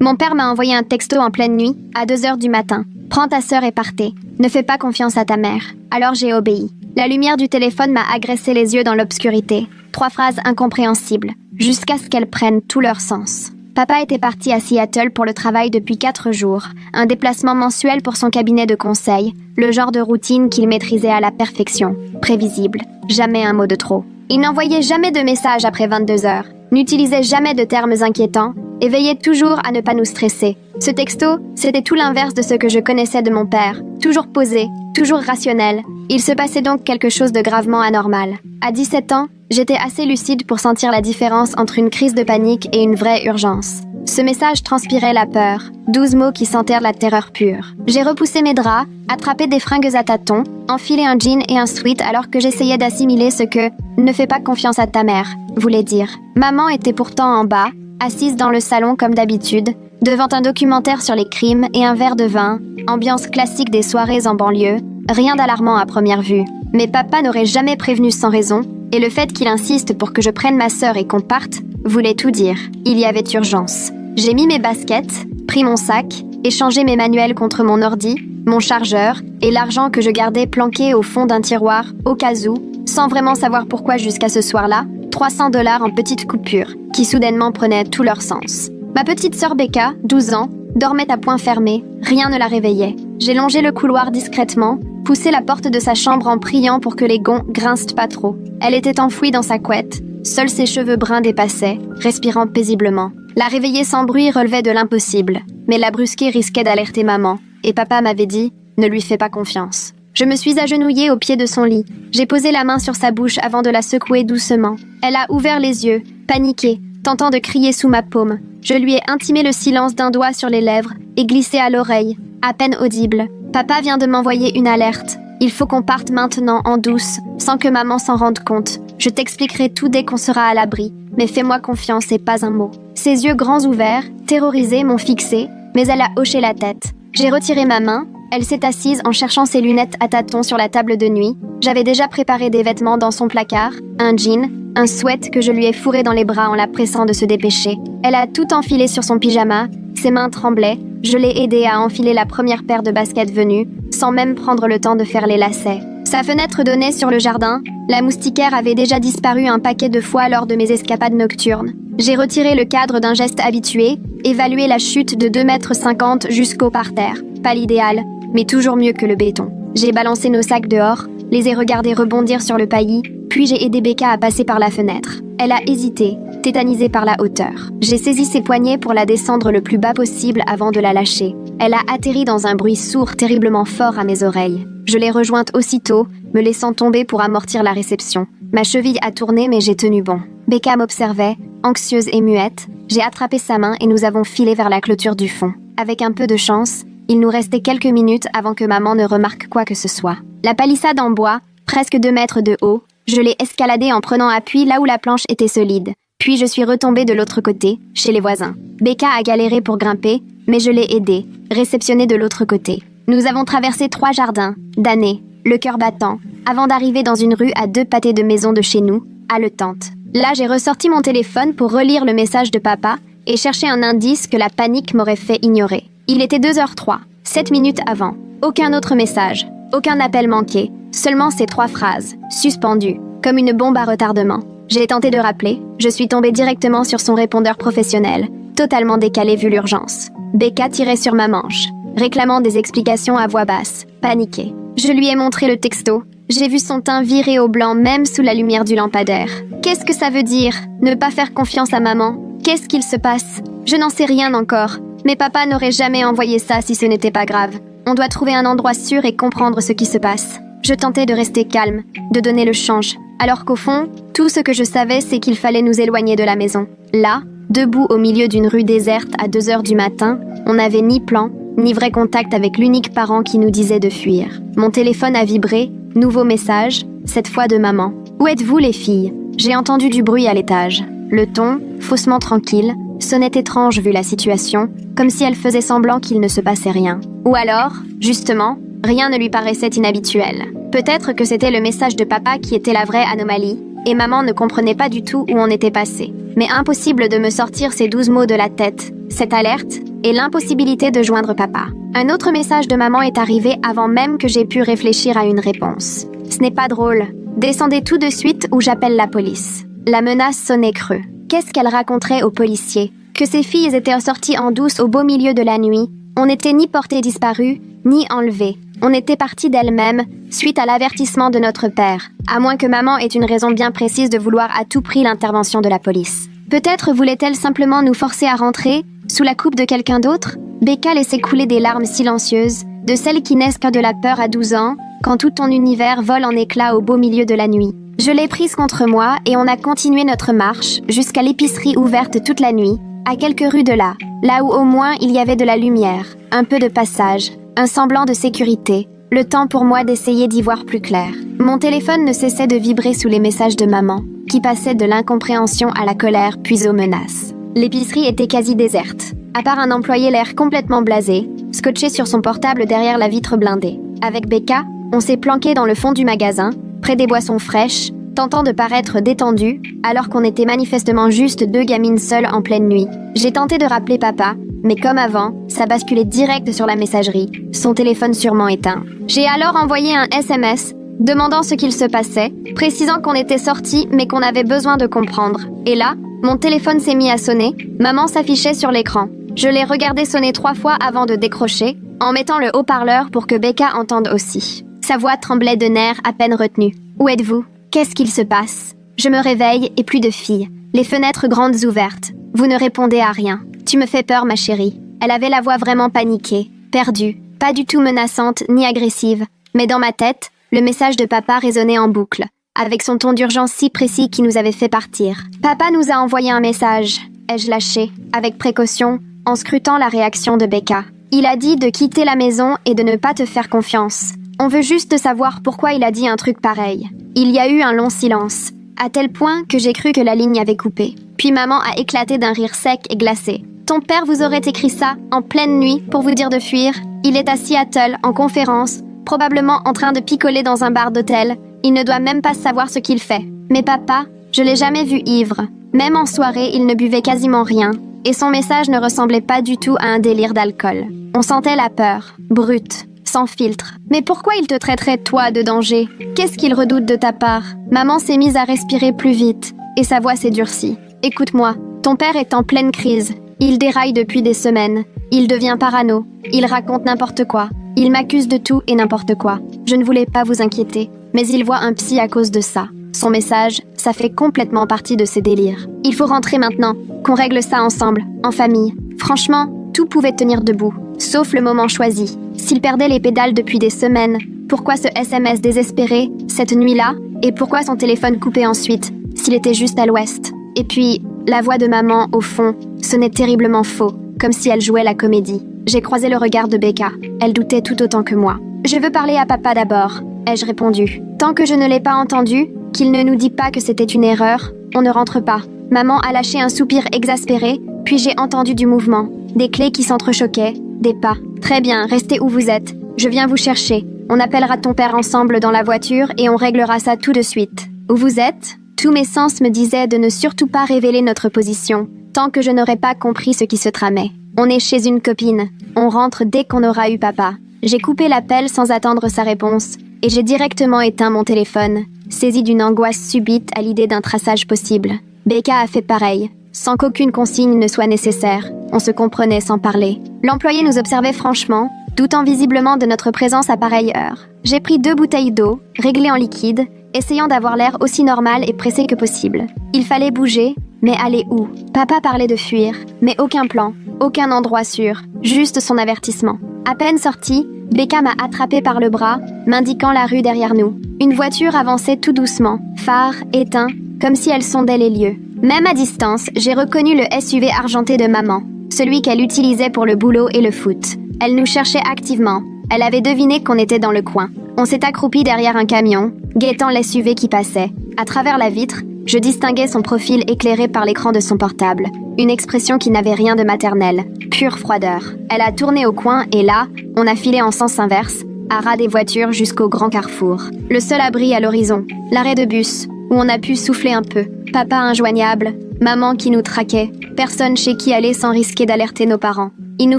Mon père m'a envoyé un texto en pleine nuit, à 2 heures du matin. Prends ta sœur et partez. Ne fais pas confiance à ta mère. Alors j'ai obéi. La lumière du téléphone m'a agressé les yeux dans l'obscurité. 3 phrases incompréhensibles, jusqu'à ce qu'elles prennent tout leur sens. Papa était parti à Seattle pour le travail depuis 4 jours. Un déplacement mensuel pour son cabinet de conseil. Le genre de routine qu'il maîtrisait à la perfection. Prévisible. Jamais un mot de trop. Il n'envoyait jamais de messages après 22 heures. N'utilisait jamais de termes inquiétants et veillait toujours à ne pas nous stresser. Ce texto, c'était tout l'inverse de ce que je connaissais de mon père. Toujours posé, toujours rationnel. Il se passait donc quelque chose de gravement anormal. À 17 ans, j'étais assez lucide pour sentir la différence entre une crise de panique et une vraie urgence. Ce message transpirait la peur, 12 mots qui sentèrent la terreur pure. J'ai repoussé mes draps, attrapé des fringues à tâtons, enfilé un jean et un sweat alors que j'essayais d'assimiler ce que « ne fais pas confiance à ta mère » voulait dire. Maman était pourtant en bas, assise dans le salon comme d'habitude, devant un documentaire sur les crimes et un verre de vin, ambiance classique des soirées en banlieue, rien d'alarmant à première vue. Mais papa n'aurait jamais prévenu sans raison, et le fait qu'il insiste pour que je prenne ma sœur et qu'on parte voulait tout dire. Il y avait urgence. J'ai mis mes baskets, pris mon sac, échangé mes manuels contre mon ordi, mon chargeur et l'argent que je gardais planqué au fond d'un tiroir, au cas où, sans vraiment savoir pourquoi jusqu'à ce soir-là, 300 $ en petites coupures, qui soudainement prenaient tout leur sens. Ma petite sœur Becca, 12 ans, dormait à poings fermés, rien ne la réveillait. J'ai longé le couloir discrètement, poussé la porte de sa chambre en priant pour que les gonds grincent pas trop. Elle était enfouie dans sa couette, seuls ses cheveux bruns dépassaient, respirant paisiblement. La réveiller sans bruit relevait de l'impossible, mais la brusquer risquait d'alerter maman, et papa m'avait dit « ne lui fais pas confiance ». Je me suis agenouillée au pied de son lit. J'ai posé la main sur sa bouche avant de la secouer doucement. Elle a ouvert les yeux, paniquée, tentant de crier sous ma paume. Je lui ai intimé le silence d'un doigt sur les lèvres et glissé à l'oreille, à peine audible. Papa vient de m'envoyer une alerte. Il faut qu'on parte maintenant en douce, sans que maman s'en rende compte. Je t'expliquerai tout dès qu'on sera à l'abri, mais fais-moi confiance et pas un mot. Ses yeux grands ouverts, terrorisés, m'ont fixée, mais elle a hoché la tête. J'ai retiré ma main. Elle s'est assise en cherchant ses lunettes à tâtons sur la table de nuit. J'avais déjà préparé des vêtements dans son placard, un jean, un sweat que je lui ai fourré dans les bras en la pressant de se dépêcher. Elle a tout enfilé sur son pyjama, ses mains tremblaient. Je l'ai aidée à enfiler la première paire de baskets venue, sans même prendre le temps de faire les lacets. Sa fenêtre donnait sur le jardin. La moustiquaire avait déjà disparu un paquet de fois lors de mes escapades nocturnes. J'ai retiré le cadre d'un geste habitué, évalué la chute de 2,50 m jusqu'au parterre. Pas l'idéal, mais toujours mieux que le béton. J'ai balancé nos sacs dehors, les ai regardés rebondir sur le paillis, puis j'ai aidé Becca à passer par la fenêtre. Elle a hésité, tétanisée par la hauteur. J'ai saisi ses poignets pour la descendre le plus bas possible avant de la lâcher. Elle a atterri dans un bruit sourd terriblement fort à mes oreilles. Je l'ai rejointe aussitôt, me laissant tomber pour amortir la réception. Ma cheville a tourné mais j'ai tenu bon. Becca m'observait, anxieuse et muette. J'ai attrapé sa main et nous avons filé vers la clôture du fond. Avec un peu de chance, il nous restait quelques minutes avant que maman ne remarque quoi que ce soit. La palissade en bois, presque 2 mètres de haut, je l'ai escaladée en prenant appui là où la planche était solide. Puis je suis retombée de l'autre côté, chez les voisins. Becca a galéré pour grimper, mais je l'ai aidée, réceptionnée de l'autre côté. Nous avons traversé 3 jardins, damnés, le cœur battant, avant d'arriver dans une rue à 2 pâtés de maison de chez nous, haletante. Là, j'ai ressorti mon téléphone pour relire le message de papa et chercher un indice que la panique m'aurait fait ignorer. Il était 2h03, 7 minutes avant. Aucun autre message, aucun appel manqué, seulement ces 3 phrases, suspendues, comme une bombe à retardement. J'ai tenté de rappeler, je suis tombée directement sur son répondeur professionnel, totalement décalé vu l'urgence. Becca tirait sur ma manche, réclamant des explications à voix basse, paniquée. Je lui ai montré le texto. J'ai vu son teint virer au blanc même sous la lumière du lampadaire. Qu'est-ce que ça veut dire, ne pas faire confiance à maman? Qu'est-ce qu'il se passe? Je n'en sais rien encore. Mais papa n'aurait jamais envoyé ça si ce n'était pas grave. On doit trouver un endroit sûr et comprendre ce qui se passe. Je tentais de rester calme, de donner le change, alors qu'au fond, tout ce que je savais, c'est qu'il fallait nous éloigner de la maison. Là, debout au milieu d'une rue déserte à 2 heures du matin, on n'avait ni plan, ni vrai contact avec l'unique parent qui nous disait de fuir. Mon téléphone a vibré, nouveau message, cette fois de maman. « Où êtes-vous les filles ?» J'ai entendu du bruit à l'étage. Le ton, faussement tranquille, sonnait étrange vu la situation, comme si elle faisait semblant qu'il ne se passait rien. Ou alors, justement, rien ne lui paraissait inhabituel. Peut-être que c'était le message de papa qui était la vraie anomalie, et maman ne comprenait pas du tout où on était passé. Mais impossible de me sortir ces 12 mots de la tête. Cette alerte, et l'impossibilité de joindre papa. Un autre message de maman est arrivé avant même que j'aie pu réfléchir à une réponse. Ce n'est pas drôle. Descendez tout de suite ou j'appelle la police. La menace sonnait creux. Qu'est-ce qu'elle raconterait aux policiers? Que ses filles étaient sorties en douce au beau milieu de la nuit. On n'était ni portées disparues, ni enlevées. On était parties d'elles-mêmes, suite à l'avertissement de notre père, à moins que maman ait une raison bien précise de vouloir à tout prix l'intervention de la police. Peut-être voulait-elle simplement nous forcer à rentrer, sous la coupe de quelqu'un d'autre? Becca laissait couler des larmes silencieuses, de celles qui naissent qu'à de la peur à 12 ans, quand tout ton univers vole en éclats au beau milieu de la nuit. Je l'ai prise contre moi et on a continué notre marche jusqu'à l'épicerie ouverte toute la nuit, à quelques rues de là où au moins il y avait de la lumière, un peu de passage, un semblant de sécurité, le temps pour moi d'essayer d'y voir plus clair. Mon téléphone ne cessait de vibrer sous les messages de maman, qui passaient de l'incompréhension à la colère puis aux menaces. L'épicerie était quasi déserte, à part un employé l'air complètement blasé, scotché sur son portable derrière la vitre blindée. Avec Becca, on s'est planqué dans le fond du magasin, près des boissons fraîches, tentant de paraître détendu, alors qu'on était manifestement juste deux gamines seules en pleine nuit. J'ai tenté de rappeler papa, mais comme avant, ça basculait direct sur la messagerie, son téléphone sûrement éteint. J'ai alors envoyé un SMS, demandant ce qu'il se passait, précisant qu'on était sortis mais qu'on avait besoin de comprendre. Et là, mon téléphone s'est mis à sonner, maman s'affichait sur l'écran. Je l'ai regardé sonner 3 fois avant de décrocher, en mettant le haut-parleur pour que Becca entende aussi. Sa voix tremblait de nerfs à peine retenus. « Où êtes-vous? Qu'est-ce qu'il se passe ?» Je me réveille et plus de filles. Les fenêtres grandes ouvertes. Vous ne répondez à rien. Tu me fais peur, ma chérie. Elle avait la voix vraiment paniquée, perdue, pas du tout menaçante ni agressive. Mais dans ma tête, le message de papa résonnait en boucle, avec son ton d'urgence si précis qui nous avait fait partir. Papa nous a envoyé un message, ai-je lâché, avec précaution, en scrutant la réaction de Becca. Il a dit de quitter la maison et de ne pas te faire confiance. On veut juste savoir pourquoi il a dit un truc pareil. Il y a eu un long silence, à tel point que j'ai cru que la ligne avait coupé. Puis maman a éclaté d'un rire sec et glacé. Ton père vous aurait écrit ça, en pleine nuit, pour vous dire de fuir. Il est à Seattle, en conférence, probablement en train de picoler dans un bar d'hôtel. Il ne doit même pas savoir ce qu'il fait. Mais papa, je l'ai jamais vu ivre. Même en soirée, il ne buvait quasiment rien. Et son message ne ressemblait pas du tout à un délire d'alcool. On sentait la peur, brute, sans filtre. Mais pourquoi il te traiterait, toi, de danger? Qu'est-ce qu'il redoute de ta part? Maman s'est mise à respirer plus vite, et sa voix s'est durcie. Écoute-moi, ton père est en pleine crise. Il déraille depuis des semaines. Il devient parano. Il raconte n'importe quoi. Il m'accuse de tout et n'importe quoi. Je ne voulais pas vous inquiéter, mais il voit un psy à cause de ça. Son message, ça fait complètement partie de ses délires. Il faut rentrer maintenant, qu'on règle ça ensemble, en famille. Franchement, tout pouvait tenir debout, sauf le moment choisi. S'il perdait les pédales depuis des semaines, pourquoi ce SMS désespéré, cette nuit-là, et pourquoi son téléphone coupé ensuite, s'il était juste à l'ouest? Et puis, la voix de maman, au fond, sonnait terriblement faux, comme si elle jouait la comédie. J'ai croisé le regard de Becca. Elle doutait tout autant que moi. « Je veux parler à papa d'abord », ai-je répondu. Tant que je ne l'ai pas entendu, qu'il ne nous dit pas que c'était une erreur, on ne rentre pas. Maman a lâché un soupir exaspéré, puis j'ai entendu du mouvement. Des clés qui s'entrechoquaient, des pas. « Très bien, restez où vous êtes. Je viens vous chercher. On appellera ton père ensemble dans la voiture et on réglera ça tout de suite. » Où vous êtes? Tous mes sens me disaient de ne surtout pas révéler notre position, tant que je n'aurais pas compris ce qui se tramait. On est chez une copine. On rentre dès qu'on aura eu papa. J'ai coupé l'appel sans attendre sa réponse, et j'ai directement éteint mon téléphone, saisi d'une angoisse subite à l'idée d'un traçage possible. Becca a fait pareil, sans qu'aucune consigne ne soit nécessaire. On se comprenait sans parler. L'employé nous observait franchement, doutant visiblement de notre présence à pareille heure. J'ai pris 2 bouteilles d'eau, réglées en liquide, essayant d'avoir l'air aussi normal et pressé que possible. Il fallait bouger, mais aller où? Papa parlait de fuir, mais aucun plan, aucun endroit sûr, juste son avertissement. À peine sortie, Becca m'a attrapé par le bras, m'indiquant la rue derrière nous. Une voiture avançait tout doucement, phare éteint, comme si elle sondait les lieux. Même à distance, j'ai reconnu le SUV argenté de maman, celui qu'elle utilisait pour le boulot et le foot. Elle nous cherchait activement. Elle avait deviné qu'on était dans le coin. On s'est accroupi derrière un camion, guettant l'SUV qui passait. À travers la vitre, je distinguais son profil éclairé par l'écran de son portable. Une expression qui n'avait rien de maternel. Pure froideur. Elle a tourné au coin et là, on a filé en sens inverse, à ras des voitures jusqu'au grand carrefour. Le seul abri à l'horizon, l'arrêt de bus, où on a pu souffler un peu. Papa injoignable, maman qui nous traquait, personne chez qui aller sans risquer d'alerter nos parents. Il nous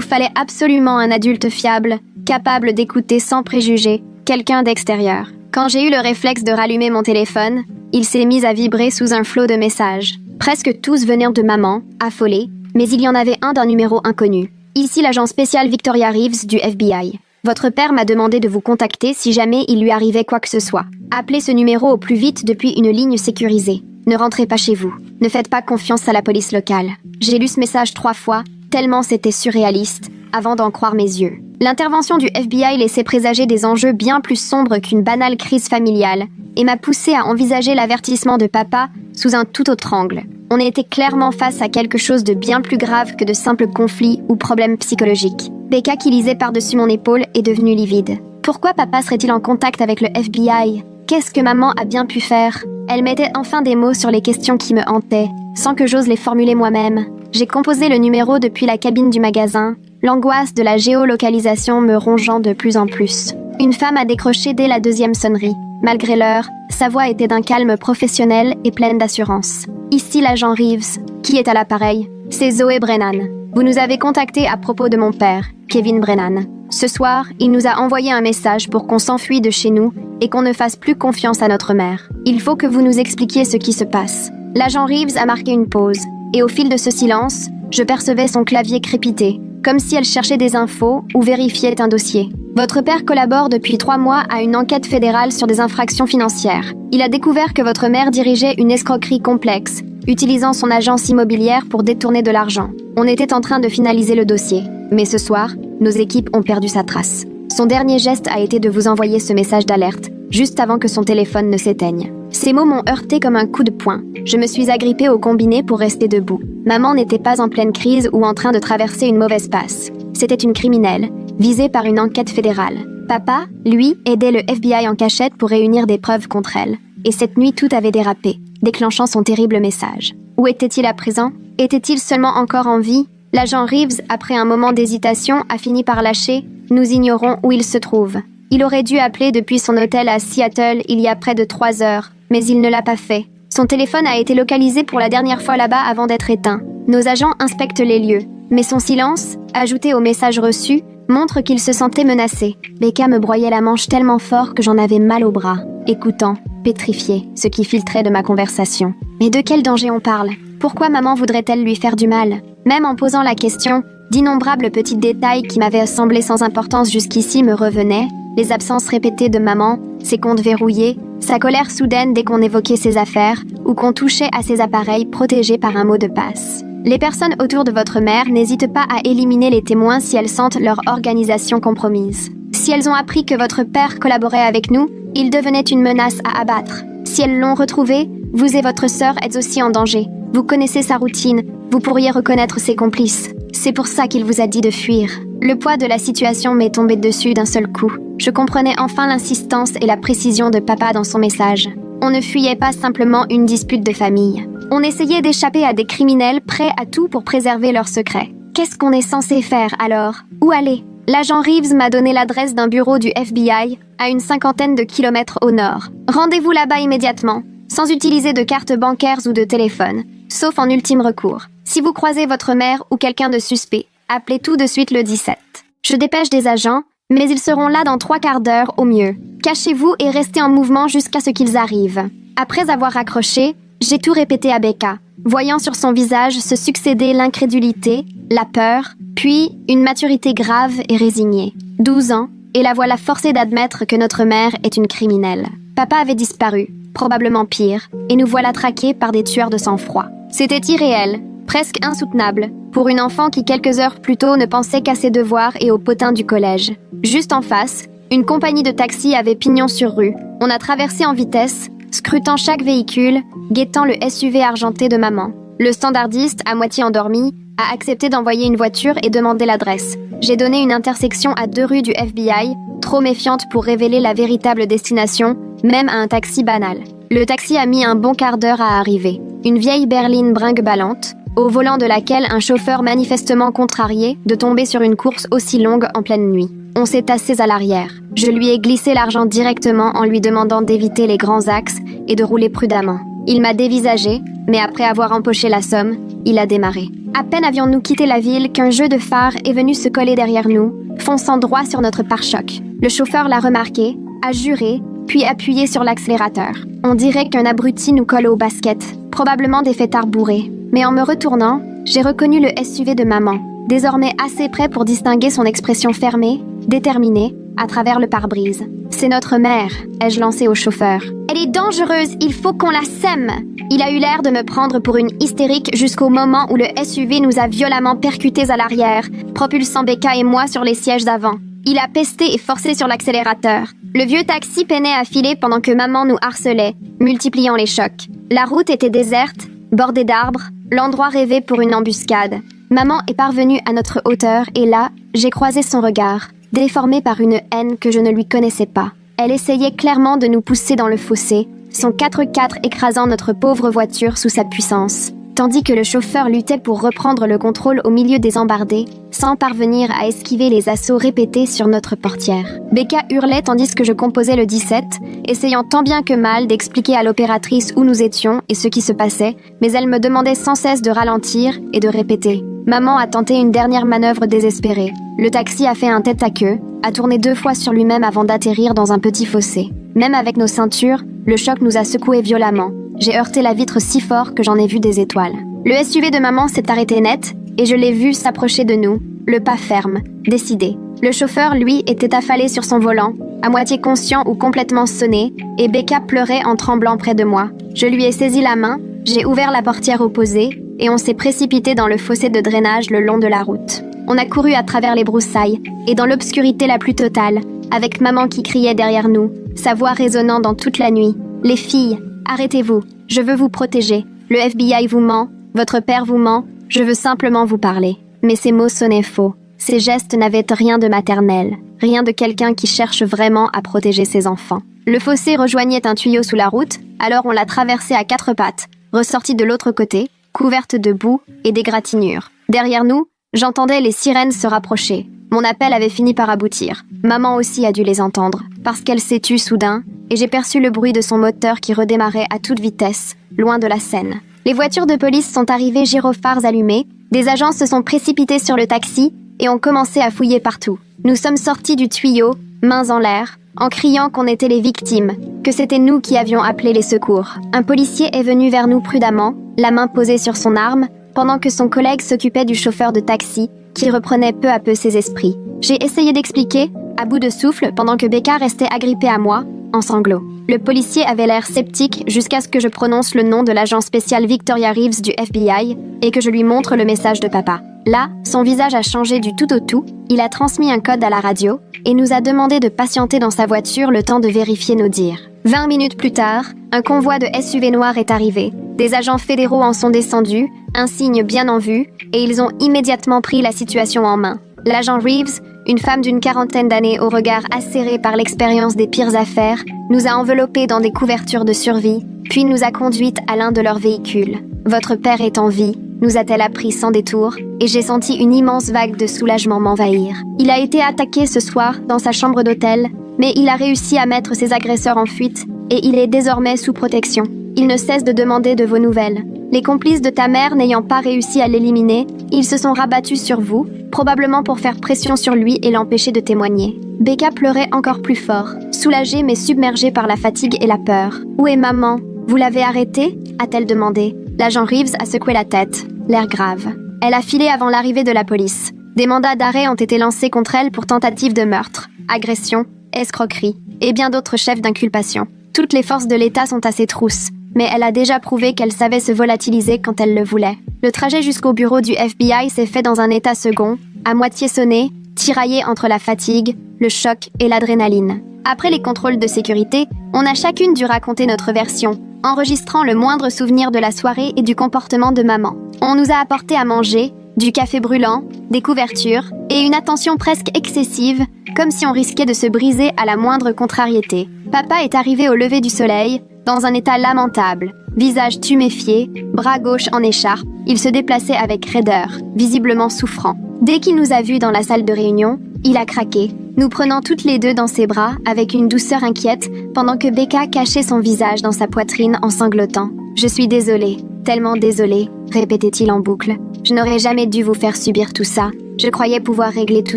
fallait absolument un adulte fiable, capable d'écouter sans préjugés, quelqu'un d'extérieur. Quand j'ai eu le réflexe de rallumer mon téléphone, il s'est mis à vibrer sous un flot de messages. Presque tous venaient de maman, affolée, mais il y en avait un d'un numéro inconnu. Ici l'agent spécial Victoria Reeves du FBI. Votre père m'a demandé de vous contacter si jamais il lui arrivait quoi que ce soit. Appelez ce numéro au plus vite depuis une ligne sécurisée. Ne rentrez pas chez vous. Ne faites pas confiance à la police locale. J'ai lu ce message 3 fois, tellement c'était surréaliste, avant d'en croire mes yeux. L'intervention du FBI laissait présager des enjeux bien plus sombres qu'une banale crise familiale, et m'a poussé à envisager l'avertissement de papa sous un tout autre angle. On était clairement face à quelque chose de bien plus grave que de simples conflits ou problèmes psychologiques. Becca, qui lisait par-dessus mon épaule, est devenue livide. Pourquoi papa serait-il en contact avec le FBI? Qu'est-ce que maman a bien pu faire? Elle mettait enfin des mots sur les questions qui me hantaient, sans que j'ose les formuler moi-même. J'ai composé le numéro depuis la cabine du magasin, l'angoisse de la géolocalisation me rongeant de plus en plus. Une femme a décroché dès la 2e sonnerie. Malgré l'heure, sa voix était d'un calme professionnel et pleine d'assurance. Ici l'agent Reeves, qui est à l'appareil. C'est Zoé Brennan. Vous nous avez contacté à propos de mon père, Kevin Brennan. Ce soir, il nous a envoyé un message pour qu'on s'enfuit de chez nous et qu'on ne fasse plus confiance à notre mère. Il faut que vous nous expliquiez ce qui se passe. L'agent Reeves a marqué une pause, et au fil de ce silence, je percevais son clavier crépiter, comme si elle cherchait des infos ou vérifiait un dossier. Votre père collabore depuis 3 mois à une enquête fédérale sur des infractions financières. Il a découvert que votre mère dirigeait une escroquerie complexe, utilisant son agence immobilière pour détourner de l'argent. On était en train de finaliser le dossier, mais ce soir, nos équipes ont perdu sa trace. Son dernier geste a été de vous envoyer ce message d'alerte, juste avant que son téléphone ne s'éteigne. Ces mots m'ont heurté comme un coup de poing. Je me suis agrippée au combiné pour rester debout. Maman n'était pas en pleine crise ou en train de traverser une mauvaise passe. C'était une criminelle, visée par une enquête fédérale. Papa, lui, aidait le FBI en cachette pour réunir des preuves contre elle. Et cette nuit, tout avait dérapé, déclenchant son terrible message. Où était-il à présent? Était-il seulement encore en vie? L'agent Reeves, après un moment d'hésitation, a fini par lâcher « Nous ignorons où il se trouve ». Il aurait dû appeler depuis son hôtel à Seattle il y a près de 3 heures, mais il ne l'a pas fait. Son téléphone a été localisé pour la dernière fois là-bas avant d'être éteint. Nos agents inspectent les lieux, mais son silence, ajouté au message reçu, montre qu'il se sentait menacé. Becca me broyait la manche tellement fort que j'en avais mal au bras, écoutant, pétrifié, ce qui filtrait de ma conversation. Mais de quel danger on parle? Pourquoi maman voudrait-elle lui faire du mal? Même en posant la question, d'innombrables petits détails qui m'avaient semblé sans importance jusqu'ici me revenaient, les absences répétées de maman, ses comptes verrouillés, sa colère soudaine dès qu'on évoquait ses affaires ou qu'on touchait à ses appareils protégés par un mot de passe. Les personnes autour de votre mère n'hésitent pas à éliminer les témoins si elles sentent leur organisation compromise. Si elles ont appris que votre père collaborait avec nous, il devenait une menace à abattre. Si elles l'ont retrouvé, vous et votre sœur êtes aussi en danger. Vous connaissez sa routine, vous pourriez reconnaître ses complices. C'est pour ça qu'il vous a dit de fuir. Le poids de la situation m'est tombé dessus d'un seul coup. Je comprenais enfin l'insistance et la précision de papa dans son message. On ne fuyait pas simplement une dispute de famille. On essayait d'échapper à des criminels prêts à tout pour préserver leurs secrets. Qu'est-ce qu'on est censé faire alors? Où aller? L'agent Reeves m'a donné l'adresse d'un bureau du FBI à une 50aine de kilomètres au nord. Rendez-vous là-bas immédiatement, sans utiliser de carte bancaire ou de téléphone, sauf en ultime recours. Si vous croisez votre mère ou quelqu'un de suspect, appelez tout de suite le 17. Je dépêche des agents, mais ils seront là dans 3 quarts d'heure au mieux. Cachez-vous et restez en mouvement jusqu'à ce qu'ils arrivent. Après avoir raccroché, j'ai tout répété à Becca, voyant sur son visage se succéder l'incrédulité, la peur, puis une maturité grave et résignée. 12 ans, et la voilà forcée d'admettre que notre mère est une criminelle. Papa avait disparu, probablement pire, et nous voilà traqués par des tueurs de sang-froid. C'était irréel, presque insoutenable, pour une enfant qui quelques heures plus tôt ne pensait qu'à ses devoirs et au potin du collège. Juste en face, une compagnie de taxis avait pignon sur rue. On a traversé en vitesse, scrutant chaque véhicule, guettant le SUV argenté de maman. Le standardiste, à moitié endormi, a accepté d'envoyer une voiture et demander l'adresse. J'ai donné une intersection à 2 rues du FBI, trop méfiante pour révéler la véritable destination, même à un taxi banal. Le taxi a mis un bon quart d'heure à arriver. Une vieille berline brinque-ballante, au volant de laquelle un chauffeur manifestement contrarié de tomber sur une course aussi longue en pleine nuit. On s'est assis à l'arrière. Je lui ai glissé l'argent directement en lui demandant d'éviter les grands axes et de rouler prudemment. Il m'a dévisagé, mais après avoir empoché la somme, il a démarré. À peine avions-nous quitté la ville qu'un jeu de phare est venu se coller derrière nous, fonçant droit sur notre pare-choc. Le chauffeur l'a remarqué, a juré, puis appuyé sur l'accélérateur. On dirait qu'un abruti nous colle au basket, probablement des fêtards bourrés. Mais en me retournant, j'ai reconnu le SUV de maman, désormais assez près pour distinguer son expression fermée, déterminée, à travers le pare-brise. « C'est notre mère », ai-je lancé au chauffeur. « Elle est dangereuse, il faut qu'on la sème !» Il a eu l'air de me prendre pour une hystérique jusqu'au moment où le SUV nous a violemment percutés à l'arrière, propulsant Becca et moi sur les sièges d'avant. Il a pesté et forcé sur l'accélérateur. Le vieux taxi peinait à filer pendant que maman nous harcelait, multipliant les chocs. La route était déserte, bordée d'arbres, l'endroit rêvé pour une embuscade. Maman est parvenue à notre hauteur et là, j'ai croisé son regard, déformé par une haine que je ne lui connaissais pas. Elle essayait clairement de nous pousser dans le fossé, son 4x4 écrasant notre pauvre voiture sous sa puissance, tandis que le chauffeur luttait pour reprendre le contrôle au milieu des embardées, sans parvenir à esquiver les assauts répétés sur notre portière. Becca hurlait tandis que je composais le 17, essayant tant bien que mal d'expliquer à l'opératrice où nous étions et ce qui se passait, mais elle me demandait sans cesse de ralentir et de répéter. Maman a tenté une dernière manœuvre désespérée. Le taxi a fait un tête-à-queue, a tourné 2 fois sur lui-même avant d'atterrir dans un petit fossé. Même avec nos ceintures, le choc nous a secoués violemment. J'ai heurté la vitre si fort que j'en ai vu des étoiles. Le SUV de maman s'est arrêté net et je l'ai vu s'approcher de nous, le pas ferme, décidé. Le chauffeur, lui, était affalé sur son volant, à moitié conscient ou complètement sonné, et Becca pleurait en tremblant près de moi. Je lui ai saisi la main, j'ai ouvert la portière opposée et on s'est précipité dans le fossé de drainage le long de la route. On a couru à travers les broussailles et dans l'obscurité la plus totale, avec maman qui criait derrière nous, sa voix résonnant dans toute la nuit. « Les filles, arrêtez-vous, je veux vous protéger. Le FBI vous ment, votre père vous ment, je veux simplement vous parler. » Mais ces mots sonnaient faux. Ces gestes n'avaient rien de maternel, rien de quelqu'un qui cherche vraiment à protéger ses enfants. Le fossé rejoignait un tuyau sous la route, alors on l'a traversé à 4 pattes, ressorti de l'autre côté, couverte de boue et d'égratignures. Derrière nous, j'entendais les sirènes se rapprocher. Mon appel avait fini par aboutir. Maman aussi a dû les entendre, parce qu'elle s'est tue soudain, et j'ai perçu le bruit de son moteur qui redémarrait à toute vitesse, loin de la scène. Les voitures de police sont arrivées gyrophares allumés, des agents se sont précipités sur le taxi et ont commencé à fouiller partout. Nous sommes sortis du tuyau, mains en l'air, en criant qu'on était les victimes, que c'était nous qui avions appelé les secours. Un policier est venu vers nous prudemment, la main posée sur son arme, pendant que son collègue s'occupait du chauffeur de taxi, qui reprenait peu à peu ses esprits. J'ai essayé d'expliquer, à bout de souffle, pendant que Becca restait agrippée à moi, en sanglots. Le policier avait l'air sceptique jusqu'à ce que je prononce le nom de l'agent spécial Victoria Reeves du FBI et que je lui montre le message de papa. Là, son visage a changé du tout au tout, il a transmis un code à la radio et nous a demandé de patienter dans sa voiture le temps de vérifier nos dires. 20 minutes plus tard, un convoi de SUV noirs est arrivé. Des agents fédéraux en sont descendus, un signe bien en vue, et ils ont immédiatement pris la situation en main. L'agent Reeves, une femme d'une 40aine d'années au regard acéré par l'expérience des pires affaires, nous a enveloppés dans des couvertures de survie, puis nous a conduites à l'un de leurs véhicules. « Votre père est en vie », nous a-t-elle appris sans détour, et j'ai senti une immense vague de soulagement m'envahir. Il a été attaqué ce soir dans sa chambre d'hôtel, mais il a réussi à mettre ses agresseurs en fuite, et il est désormais sous protection. Il ne cesse de demander de vos nouvelles. Les complices de ta mère n'ayant pas réussi à l'éliminer, ils se sont rabattus sur vous, probablement pour faire pression sur lui et l'empêcher de témoigner. Becca pleurait encore plus fort, soulagée mais submergée par la fatigue et la peur. « Où est maman ? Vous l'avez arrêtée ?» a-t-elle demandé. L'agent Reeves a secoué la tête, l'air grave. Elle a filé avant l'arrivée de la police. Des mandats d'arrêt ont été lancés contre elle pour tentative de meurtre, agression, escroquerie et bien d'autres chefs d'inculpation. Toutes les forces de l'État sont à ses trousses, mais elle a déjà prouvé qu'elle savait se volatiliser quand elle le voulait. Le trajet jusqu'au bureau du FBI s'est fait dans un état second, à moitié sonné, tiraillé entre la fatigue, le choc et l'adrénaline. Après les contrôles de sécurité, on a chacune dû raconter notre version, enregistrant le moindre souvenir de la soirée et du comportement de maman. On nous a apporté à manger, du café brûlant, des couvertures et une attention presque excessive, comme si on risquait de se briser à la moindre contrariété. Papa est arrivé au lever du soleil, dans un état lamentable, visage tuméfié, bras gauche en écharpe, il se déplaçait avec raideur, visiblement souffrant. Dès qu'il nous a vus dans la salle de réunion, il a craqué, nous prenant toutes les deux dans ses bras avec une douceur inquiète pendant que Becca cachait son visage dans sa poitrine en sanglotant. Je suis désolé, tellement désolé, répétait-il en boucle. Je n'aurais jamais dû vous faire subir tout ça. Je croyais pouvoir régler tout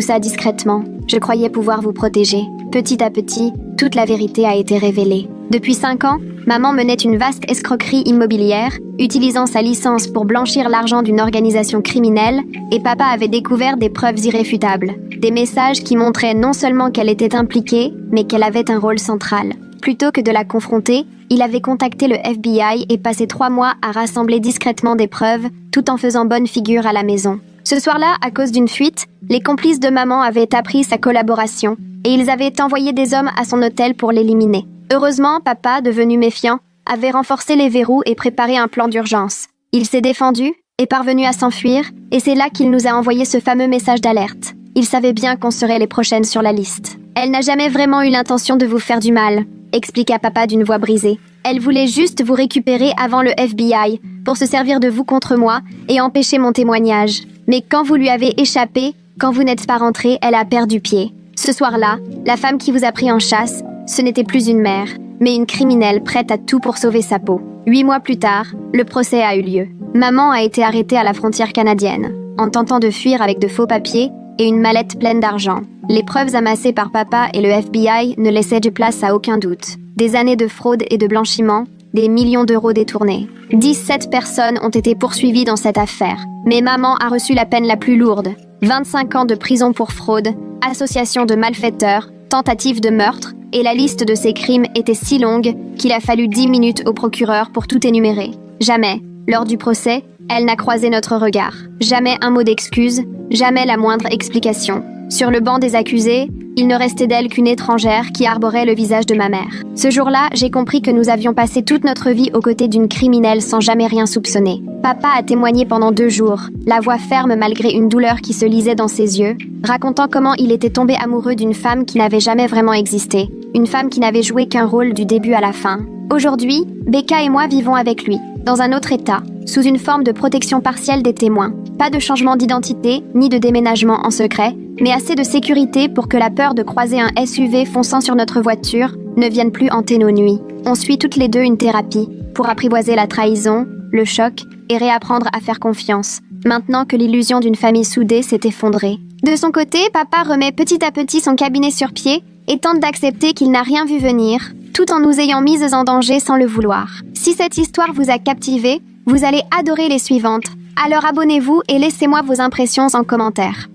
ça discrètement. Je croyais pouvoir vous protéger. Petit à petit, toute la vérité a été révélée. Depuis 5 ans, maman menait une vaste escroquerie immobilière, utilisant sa licence pour blanchir l'argent d'une organisation criminelle, et papa avait découvert des preuves irréfutables. Des messages qui montraient non seulement qu'elle était impliquée, mais qu'elle avait un rôle central. Plutôt que de la confronter, il avait contacté le FBI et passé 3 mois à rassembler discrètement des preuves, tout en faisant bonne figure à la maison. Ce soir-là, à cause d'une fuite, les complices de maman avaient appris sa collaboration, et ils avaient envoyé des hommes à son hôtel pour l'éliminer. Heureusement, papa, devenu méfiant, avait renforcé les verrous et préparé un plan d'urgence. Il s'est défendu, est parvenu à s'enfuir, et c'est là qu'il nous a envoyé ce fameux message d'alerte. Il savait bien qu'on serait les prochaines sur la liste. Elle n'a jamais vraiment eu l'intention de vous faire du mal, expliqua papa d'une voix brisée. Elle voulait juste vous récupérer avant le FBI, pour se servir de vous contre moi et empêcher mon témoignage. Mais quand vous lui avez échappé, quand vous n'êtes pas rentré, elle a perdu pied. Ce soir-là, la femme qui vous a pris en chasse, ce n'était plus une mère, mais une criminelle prête à tout pour sauver sa peau. 8 mois plus tard, le procès a eu lieu. Maman a été arrêtée à la frontière canadienne, en tentant de fuir avec de faux papiers et une mallette pleine d'argent. Les preuves amassées par papa et le FBI ne laissaient de place à aucun doute. Des années de fraude et de blanchiment, des millions d'euros détournés. 17 personnes ont été poursuivies dans cette affaire. Mais maman a reçu la peine la plus lourde. 25 ans de prison pour fraude, association de malfaiteurs, tentative de meurtre, et la liste de ces crimes était si longue qu'il a fallu 10 minutes au procureur pour tout énumérer. Jamais, lors du procès, elle n'a croisé notre regard. Jamais un mot d'excuse, jamais la moindre explication. Sur le banc des accusés, il ne restait d'elle qu'une étrangère qui arborait le visage de ma mère. Ce jour-là, j'ai compris que nous avions passé toute notre vie aux côtés d'une criminelle sans jamais rien soupçonner. Papa a témoigné pendant 2 jours, la voix ferme malgré une douleur qui se lisait dans ses yeux, racontant comment il était tombé amoureux d'une femme qui n'avait jamais vraiment existé, une femme qui n'avait joué qu'un rôle du début à la fin. Aujourd'hui, Becca et moi vivons avec lui, dans un autre état, sous une forme de protection partielle des témoins. Pas de changement d'identité, ni de déménagement en secret, mais assez de sécurité pour que la peur de croiser un SUV fonçant sur notre voiture ne vienne plus hanter nos nuits. On suit toutes les deux une thérapie, pour apprivoiser la trahison, le choc, et réapprendre à faire confiance, maintenant que l'illusion d'une famille soudée s'est effondrée. De son côté, papa remet petit à petit son cabinet sur pied et tente d'accepter qu'il n'a rien vu venir, tout en nous ayant mises en danger sans le vouloir. Si cette histoire vous a captivé, vous allez adorer les suivantes. Alors abonnez-vous et laissez-moi vos impressions en commentaire.